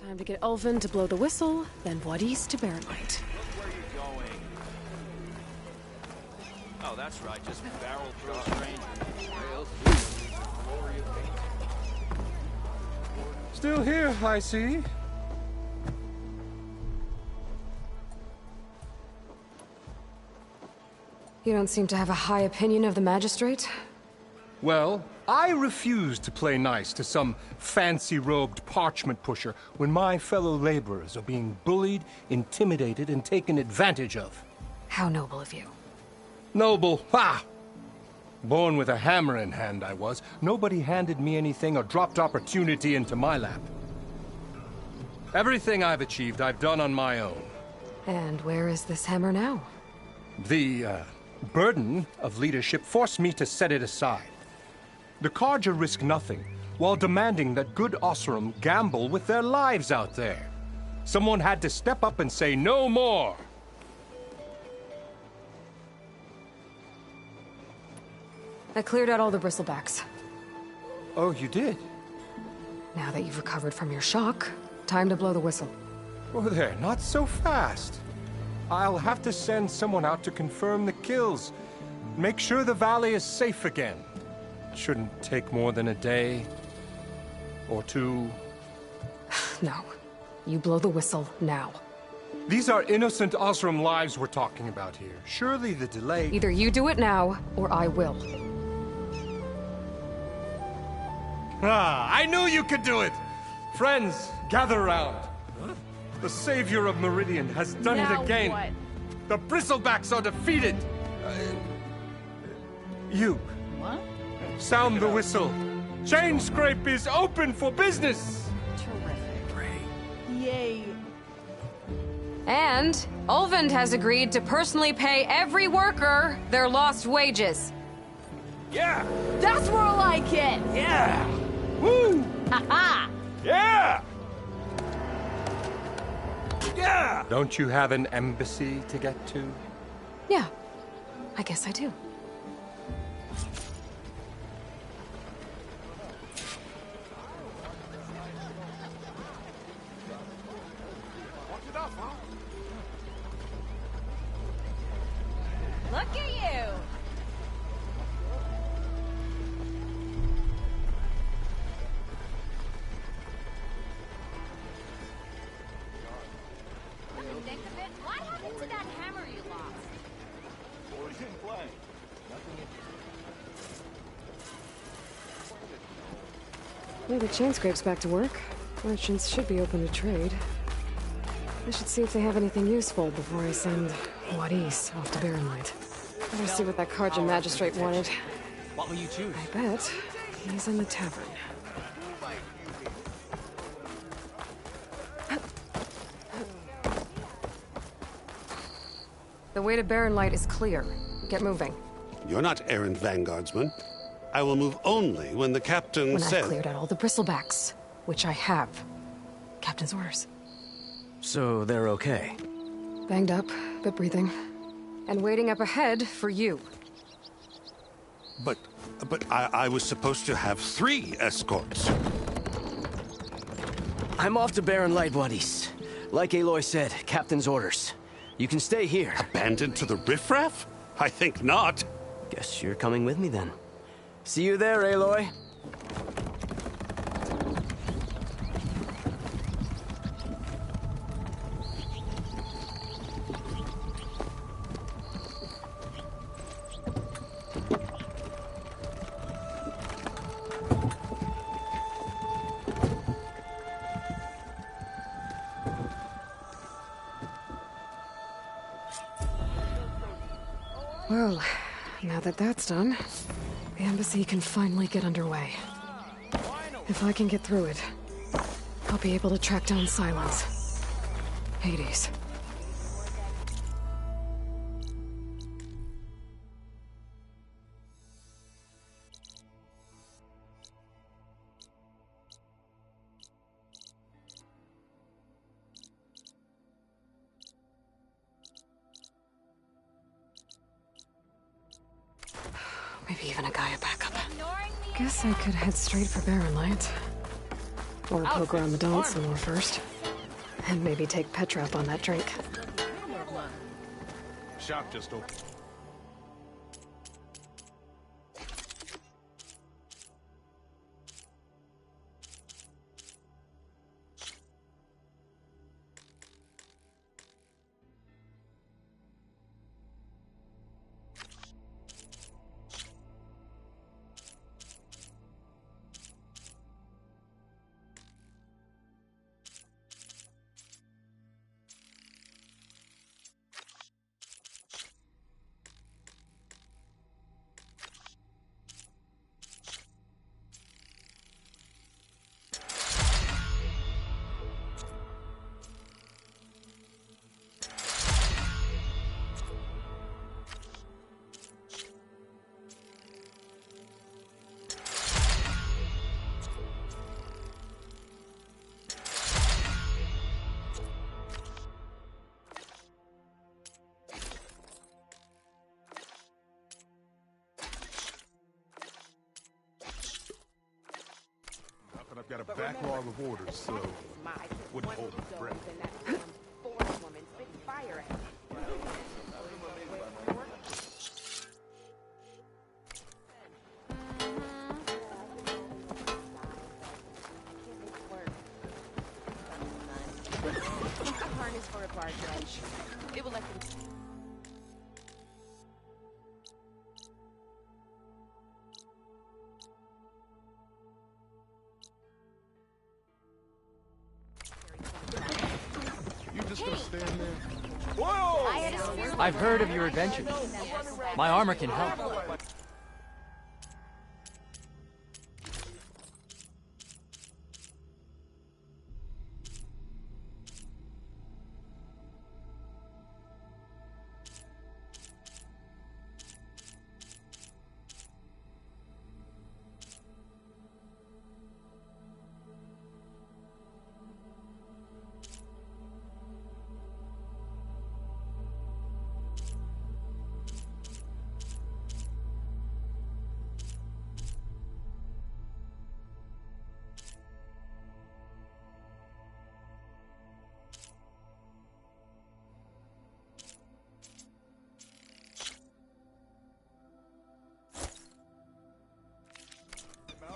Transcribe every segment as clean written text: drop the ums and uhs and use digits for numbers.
Time to get Ulvin to blow the whistle, then Wadis to Baron Light. Look where you're going. Oh, that's right. Just barrel through a stranger. Still here, I see. You don't seem to have a high opinion of the Magistrate? Well, I refuse to play nice to some fancy-robed parchment pusher when my fellow laborers are being bullied, intimidated, and taken advantage of. How noble of you. Noble, ha! Born with a hammer in hand, I was. Nobody handed me anything or dropped opportunity into my lap. Everything I've achieved, I've done on my own. And where is this hammer now? The, burden of leadership forced me to set it aside. The Carja risk nothing, while demanding that good Oseram gamble with their lives out there. Someone had to step up and say no more. I cleared out all the bristlebacks. Oh, you did? Now that you've recovered from your shock, time to blow the whistle. Oh there, not so fast. I'll have to send someone out to confirm the kills. Make sure the valley is safe again. Shouldn't take more than a day. Or two. No. You blow the whistle now. These are innocent Oseram lives we're talking about here. Surely the delay... Either you do it now, or I will. Ah, I knew you could do it! Friends, gather round. The savior of Meridian has done it again. What? The Bristlebacks are defeated. You. What? Sound the whistle. Chain Scrape is open for business. Terrific. Yay. And Ulvund has agreed to personally pay every worker their lost wages. Yeah! That's more like it! Yeah! Woo! Ha-ha! Yeah! Yeah! Don't you have an embassy to get to? Yeah, I guess I do. Look at you! Think of it. What happened to that hammer you lost? Well, the chain scrape's back to work. Merchants should be open to trade. I should see if they have anything useful before I send Wadis off to Baron Light. Better see what that Carja magistrate wanted. What will you choose? I bet he's in the tavern. The way to Baron Light is clear. Get moving. You're not errant vanguardsman. I will move only when the captain When says... I've cleared out all the bristlebacks, which I have. Captain's orders. So they're okay? Banged up, but breathing. And waiting up ahead for you. But I was supposed to have 3 escorts. I'm off to Baron Light, Wadis. Like Aloy said, Captain's orders. You can stay here. Abandoned to the riffraff? I think not. Guess you're coming with me then. See you there, Aloy. Well, now that that's done, the embassy can finally get underway. If I can get through it, I'll be able to track down Silence. Hades. Maybe even a Gaia backup. Guess I could head straight for Baron Light. Or poke around the dance some more first. And maybe take Petra up on that drink. Shop just opened. I've got a backlog of orders, so wouldn't hold my breath. Harness for a bar dredge. It will let them. You just gonna stand there? I've heard of your adventures. My armor can help.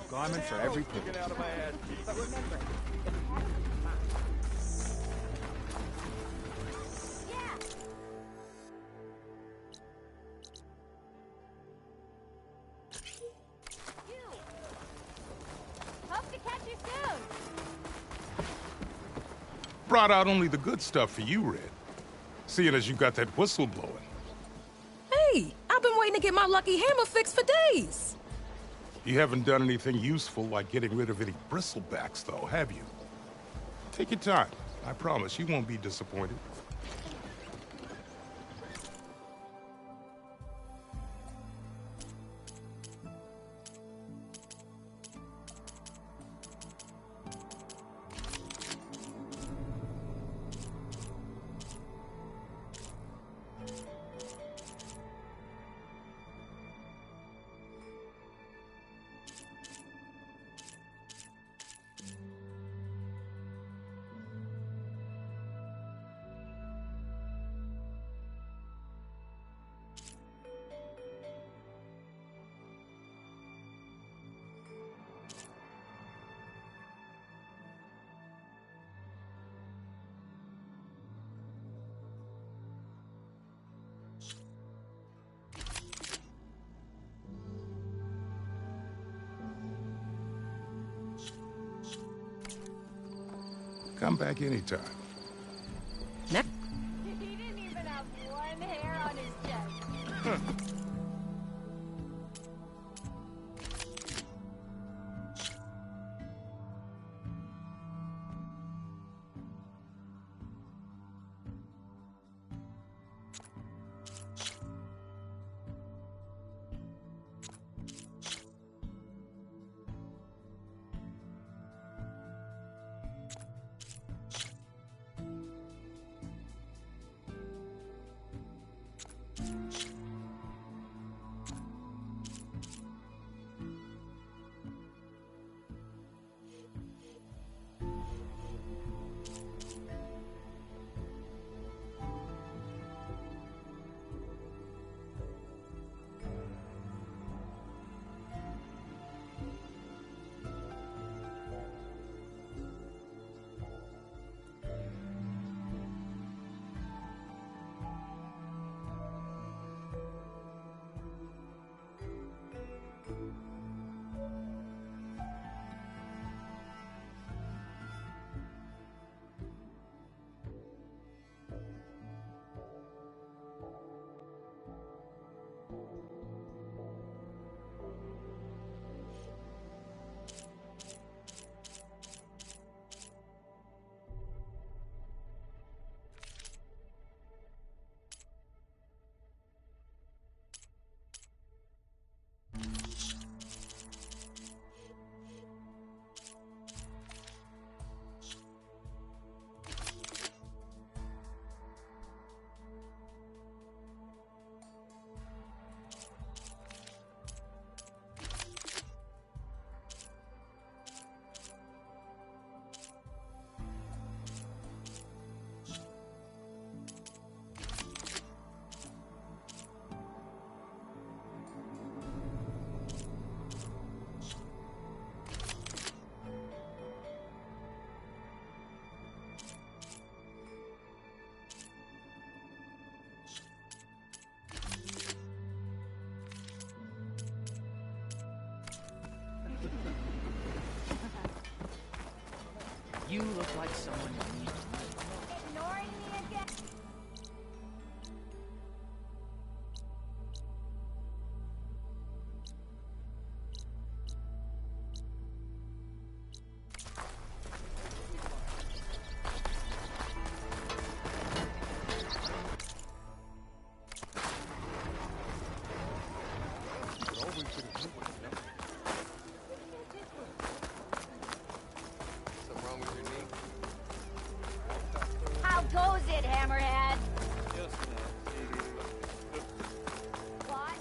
Garment for every pivot. Hope to catch you soon. Brought out only the good stuff for you, Red. Seeing as you got that whistle blowing. Hey, I've been waiting to get my lucky hammer fixed for days. You haven't done anything useful like getting rid of any bristlebacks, though, have you? Take your time. I promise you won't be disappointed. Come back anytime. He didn't even have one hair on his chest. You look like someone you need. Ignoring me again? How goes it, Hammerhead? What?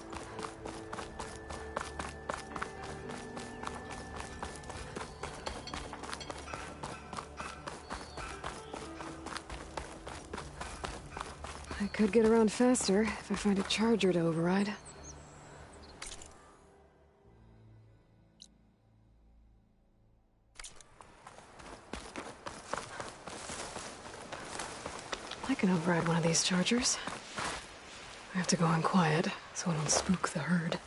I could get around faster if I find a charger to override. I can override one of these chargers. I have to go in quiet, so I don't spook the herd.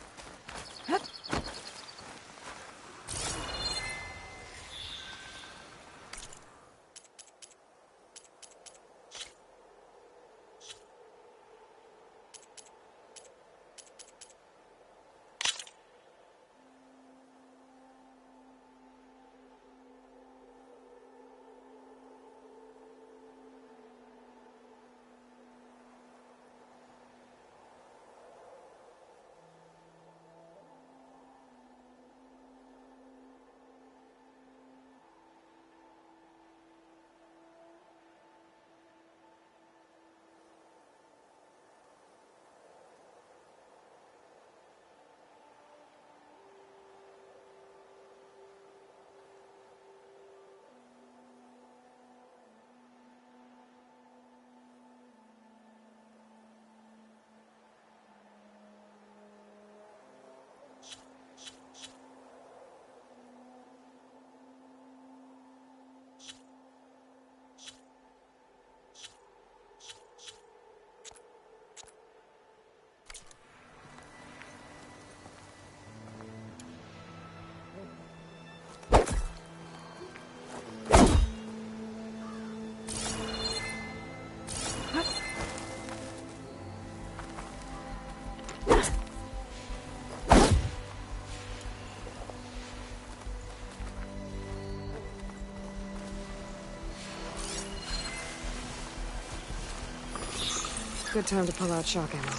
Good time to pull out shock ammo.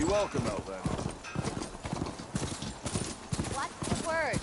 You're welcome, Elven. What's the word?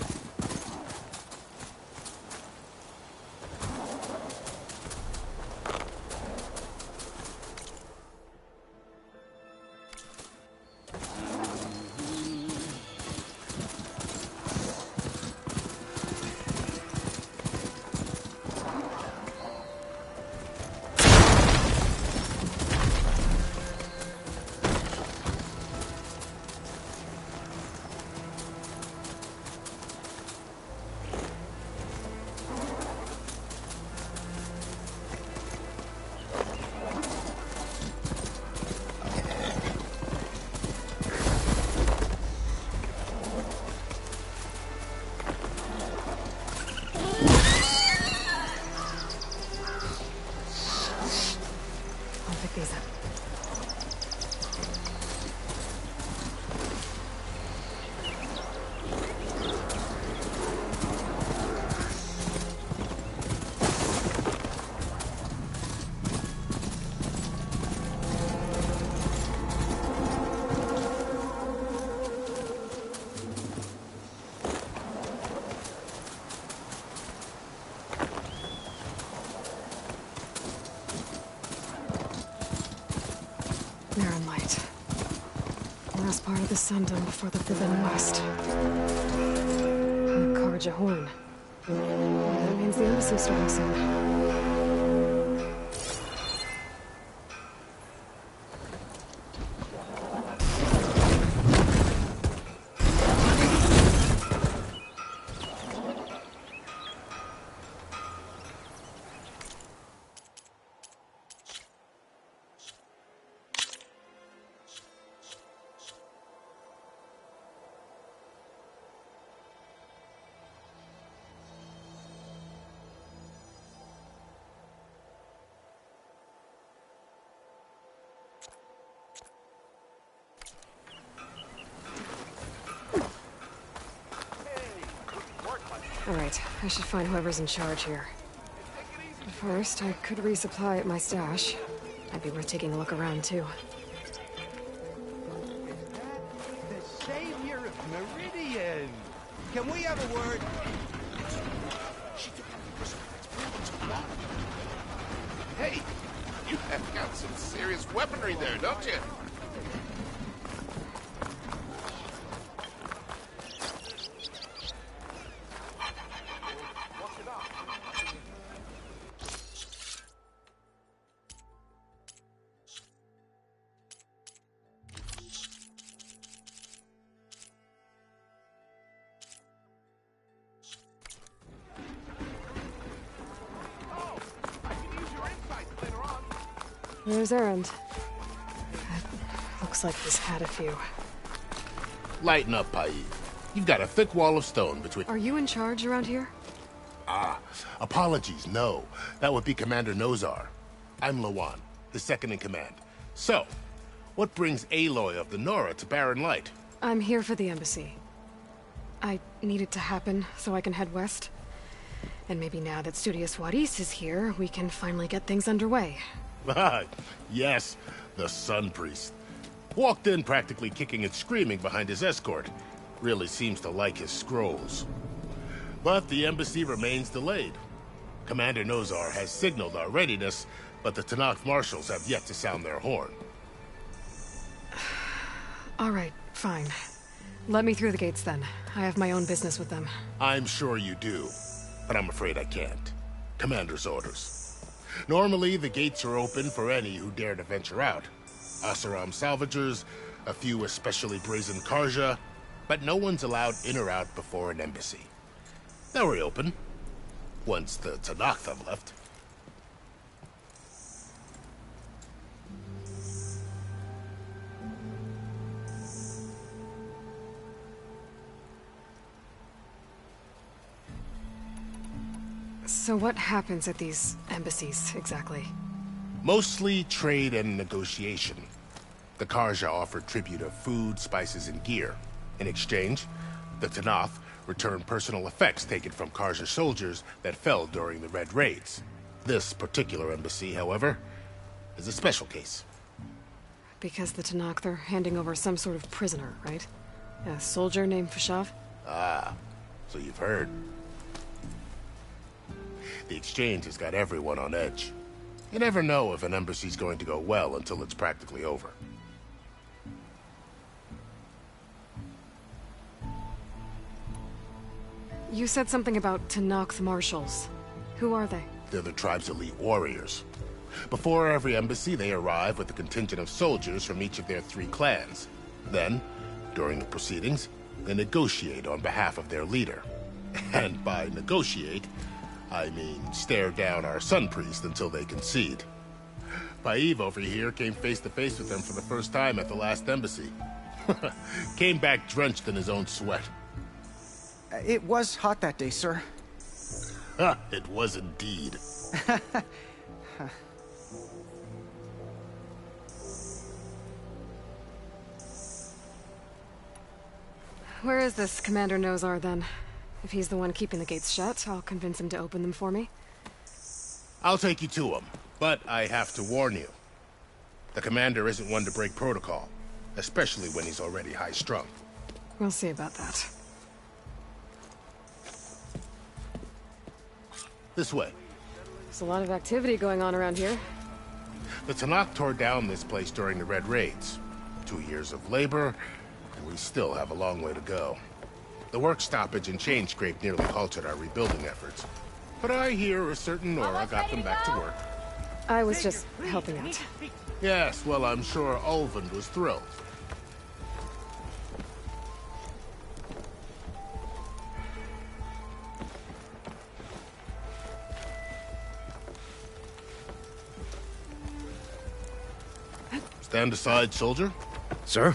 I'll pick these up. Narren Light. Last part of the Sundom before the Forbidden West. Karja Horn. That means the embassy's starting soon. Alright, I should find whoever's in charge here. But first, I could resupply at my stash. Might be worth taking a look around, too. The savior of Meridian. Can we have a word? Hey, you have got some serious weaponry there, don't you? There's Erend. Looks like he's had a few. Lighten up, Paid. You've got a thick wall of stone between... Are you in charge around here? Apologies, no. That would be Commander Nozar. I'm Lawan, the second in command. So, what brings Aloy of the Nora to Barren Light? I'm here for the embassy. I need it to happen so I can head west. And maybe now that Studious Wadis is here, we can finally get things underway. Yes, the Sun Priest. Walked in practically kicking and screaming behind his escort. Really seems to like his scrolls. But the embassy remains delayed. Commander Nozar has signaled our readiness, but the Tenakth marshals have yet to sound their horn. All right, fine. Let me through the gates then. I have my own business with them. I'm sure you do, but I'm afraid I can't. Commander's orders. Normally, the gates are open for any who dare to venture out. Oseram salvagers, a few especially brazen Karja, but no one's allowed in or out before an embassy. They'll reopen, once the Tenakth have left. So what happens at these embassies, exactly? Mostly trade and negotiation. The Karja offer tribute of food, spices, and gear. In exchange, the Tenakth return personal effects taken from Karja soldiers that fell during the Red Raids. This particular embassy, however, is a special case. because the Tenakth, they're handing over some sort of prisoner, right? A soldier named Fashav? Ah, so you've heard. The exchange has got everyone on edge. You never know if an embassy's going to go well until it's practically over. You said something about Tenakth marshals. Who are they? They're the tribe's elite warriors. Before every embassy, they arrive with a contingent of soldiers from each of their 3 clans. Then, during the proceedings, they negotiate on behalf of their leader. And by negotiate, I mean stare down our sun priest until they concede. Paiv over here came face to face with them for the first time at the last embassy. Came back drenched in his own sweat. It was hot that day, sir. It was indeed. Where is this Commander Nozar, then? If he's the one keeping the gates shut, I'll convince him to open them for me. I'll take you to him, but I have to warn you. The commander isn't one to break protocol, especially when he's already high-strung. We'll see about that. This way. There's a lot of activity going on around here. The Tenakth tore down this place during the Red Raids. 2 years of labor, and we still have a long way to go. The work stoppage and chain scrape nearly halted our rebuilding efforts. But I hear a certain Nora got them back to work. I was just helping out. Yes, well, I'm sure Ulvund was thrilled. Stand aside, soldier. Sir?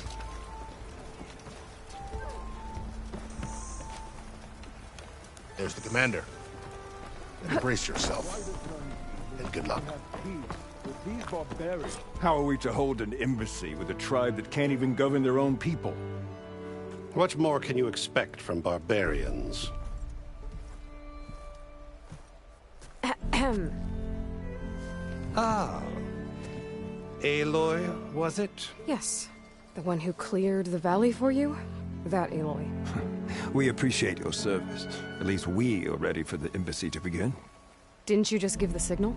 There's the commander. Embrace yourself. And good luck. These barbarians. How are we to hold an embassy with a tribe that can't even govern their own people? What more can you expect from barbarians? Ahem. Ah. Aloy, was it? Yes. The one who cleared the valley for you? That Aloy. We appreciate your service. At least we are ready for the embassy to begin. Didn't you just give the signal?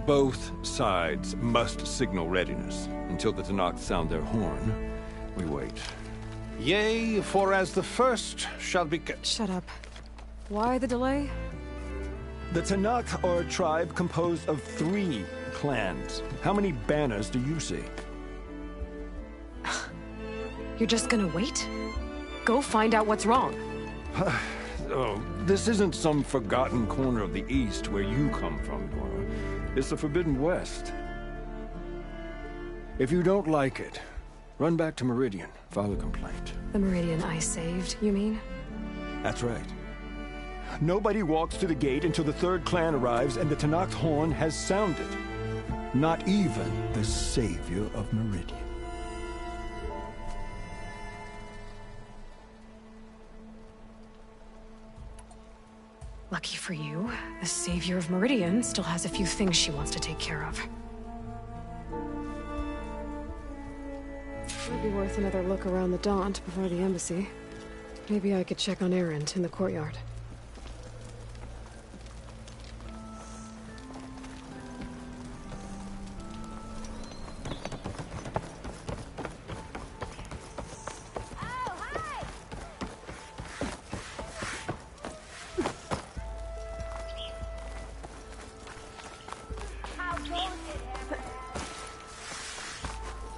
Both sides must signal readiness. Until the Tenakth sound their horn, we wait. Yea, for as the first shall be... Shut up. Why the delay? The Tenakth are a tribe composed of 3 clans. How many banners do you see? You're just gonna wait? Go find out what's wrong. Oh, this isn't some forgotten corner of the East where you come from, Nora. It's the Forbidden West. If you don't like it, run back to Meridian, file a complaint. The Meridian I saved, you mean? That's right. Nobody walks to the gate until the 3rd clan arrives and the Tenakth horn has sounded. Not even the savior of Meridian. Lucky for you, the savior of Meridian still has a few things she wants to take care of. Might be worth another look around the Daunt before the embassy. Maybe I could check on Erend in the courtyard.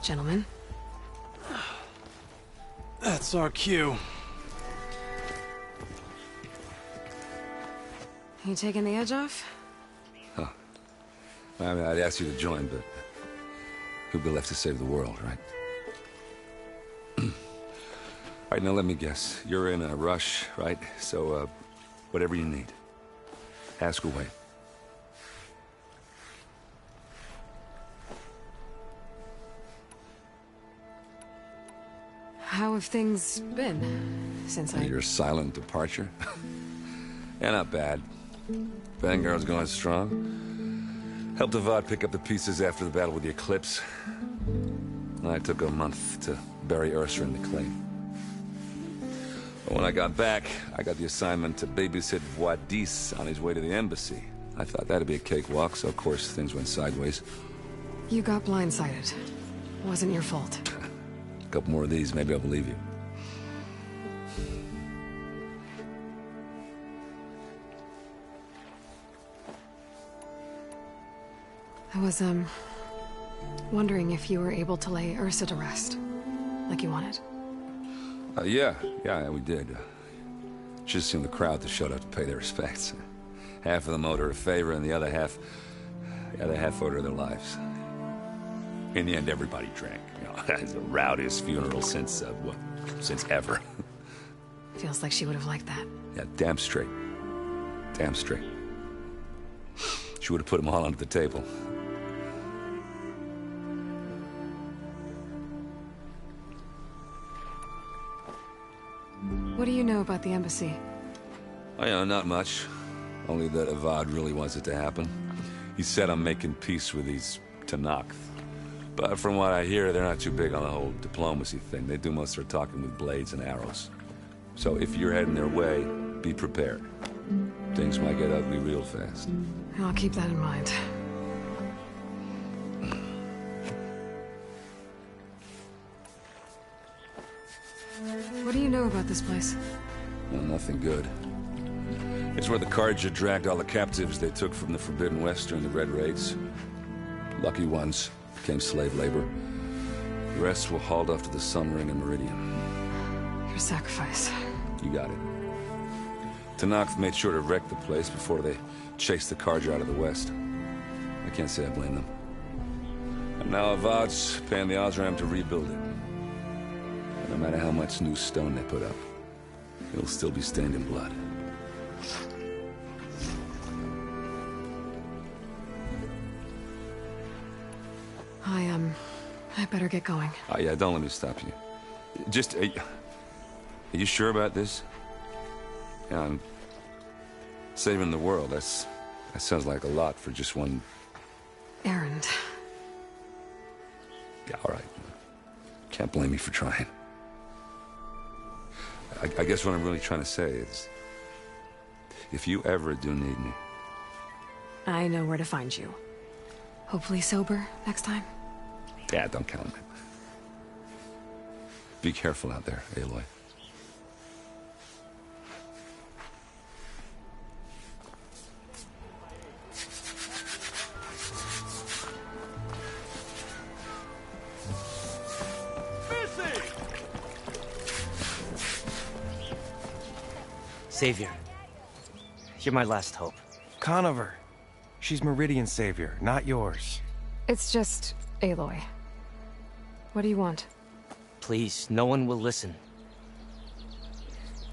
Gentlemen. That's our cue. You taking the edge off? Huh. I mean, I'd ask you to join, but who'd be left to save the world, right? All right, now let me guess. You're in a rush, right? So, whatever you need, ask away. How have things been since Your silent departure? Yeah, not bad. Vanguard's going strong. Helped Avad pick up the pieces after the battle with the Eclipse. I took a month to bury Ursa in the clay. But when I got back, I got the assignment to babysit Wadis on his way to the embassy. I thought that'd be a cakewalk, so of course things went sideways. You got blindsided. Wasn't your fault. A couple more of these, maybe I'll believe you. I was, wondering if you were able to lay Ursa to rest, like you wanted. Yeah, we did. Just seemed the crowd that showed up to pay their respects. Half of them owed her a favor, and the other half owed her their lives. In the end, everybody drank. You know, it's the rowdiest funeral since ever. Feels like she would have liked that. Yeah, damn straight. Damn straight. She would have put them all under the table. What do you know about the embassy? Oh, yeah, not much. Only that Avad really wants it to happen. He said I'm making peace with these Tenakth. But from what I hear, they're not too big on the whole diplomacy thing. They do most of their talking with blades and arrows. So if you're heading their way, be prepared. Things might get ugly real fast. I'll keep that in mind. What do you know about this place? Well, nothing good. It's where the Carja dragged all the captives they took from the Forbidden West during the Red Raids. Lucky ones became slave labor. The rest were hauled off to the Sun Ring and Meridian. Your sacrifice. You got it. Tenakth made sure to wreck the place before they chased the Carja out of the West. I can't say I blame them. And now Avad's paying the Osram to rebuild it. And no matter how much new stone they put up, it'll still be stained in blood. I better get going. Oh, yeah, don't let me stop you. Just, are you sure about this? Yeah, I'm saving the world. That sounds like a lot for just one... errand. Yeah, all right. Can't blame me for trying. I guess what I'm really trying to say is, if you ever do need me... I know where to find you. Hopefully sober next time. Yeah, don't count on it. Be careful out there, Aloy. Savior, you're my last hope. Conover. She's Meridian's savior, not yours. It's just Aloy. What do you want? Please, no one will listen.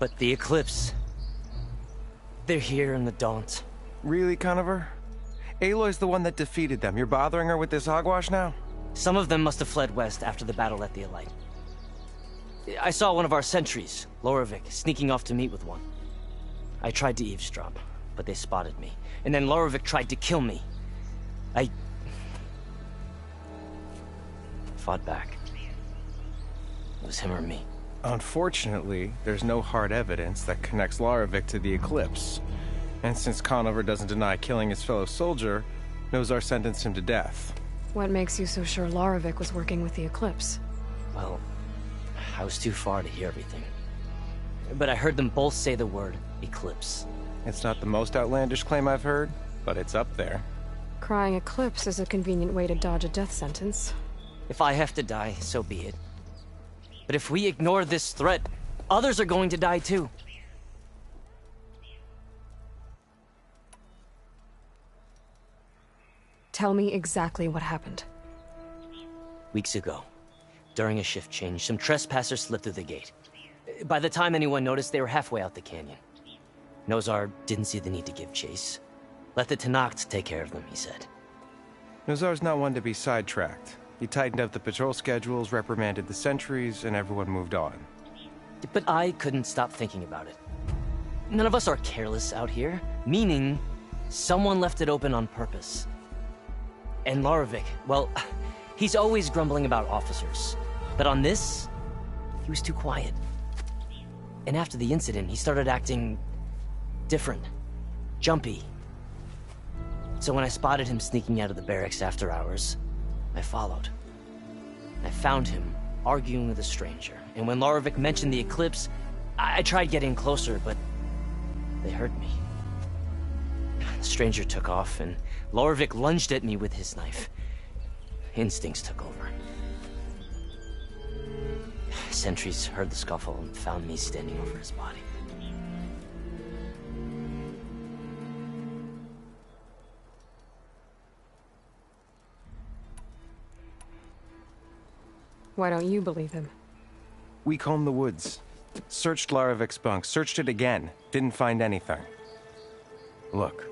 But the Eclipse... they're here in the Daunt. Really, Conover? Aloy's the one that defeated them. You're bothering her with this hogwash now? Some of them must have fled west after the battle at the Elite. I saw one of our sentries, Loravik, sneaking off to meet with one. I tried to eavesdrop, but they spotted me. And then Loravik tried to kill me. I... fought back. It was him or me. Unfortunately, there's no hard evidence that connects Loravik to the Eclipse. And since Conover doesn't deny killing his fellow soldier, Nozar sentenced him to death. What makes you so sure Loravik was working with the Eclipse? Well, I was too far to hear everything. But I heard them both say the word Eclipse. It's not the most outlandish claim I've heard, but it's up there. Crying Eclipse is a convenient way to dodge a death sentence. If I have to die, so be it. But if we ignore this threat, others are going to die too. Tell me exactly what happened. Weeks ago, during a shift change, some trespassers slipped through the gate. By the time anyone noticed, they were halfway out the canyon. Nozar didn't see the need to give chase. Let the Tenakth take care of them, he said. Nozar's not one to be sidetracked. He tightened up the patrol schedules, reprimanded the sentries, and everyone moved on. But I couldn't stop thinking about it. None of us are careless out here, meaning someone left it open on purpose. And Loravik, well, He's always grumbling about officers. But on this, he was too quiet. And after the incident, he started acting different. Jumpy. So when I spotted him sneaking out of the barracks after hours, I followed. I found him arguing with a stranger. And when Larovic mentioned the eclipse, I tried getting closer, but they heard me. The stranger took off, and Larovic lunged at me with his knife. Instincts took over. Sentries heard the scuffle and found me standing over his body. Why don't you believe him? We combed the woods. Searched Larovic's bunk. Searched it again. Didn't find anything. Look.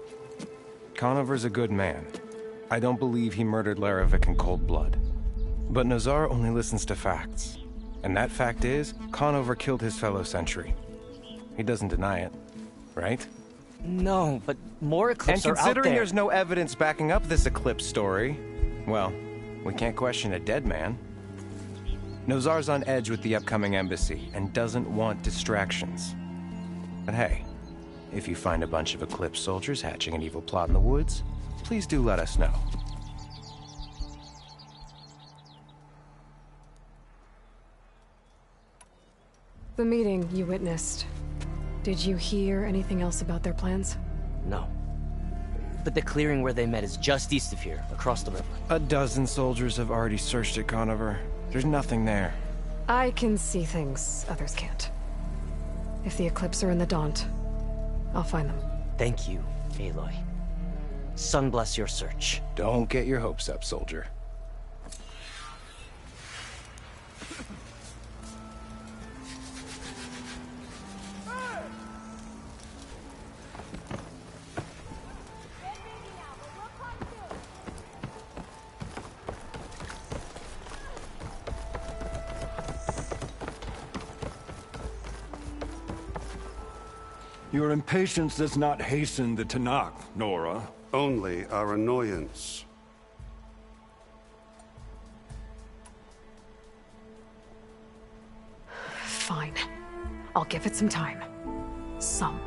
Conover's a good man. I don't believe he murdered Larovic in cold blood. But Nazar only listens to facts. And that fact is, Conover killed his fellow sentry. He doesn't deny it, right? No, but more eclipses are out there. And considering there's no evidence backing up this eclipse story, well, we can't question a dead man. Nozar's on edge with the upcoming embassy and doesn't want distractions. But hey, if you find a bunch of Eclipse soldiers hatching an evil plot in the woods, please do let us know. The meeting you witnessed. Did you hear anything else about their plans? No. But the clearing where they met is just east of here, across the river. A dozen soldiers have already searched it, Conover. There's nothing there. I can see things others can't. If the Eclipse are in the Daunt, I'll find them. Thank you, Aloy. Sun bless your search. Don't get your hopes up, soldier. Your impatience does not hasten the Tenakth, Nora. Only our annoyance. Fine. I'll give it some time. Some.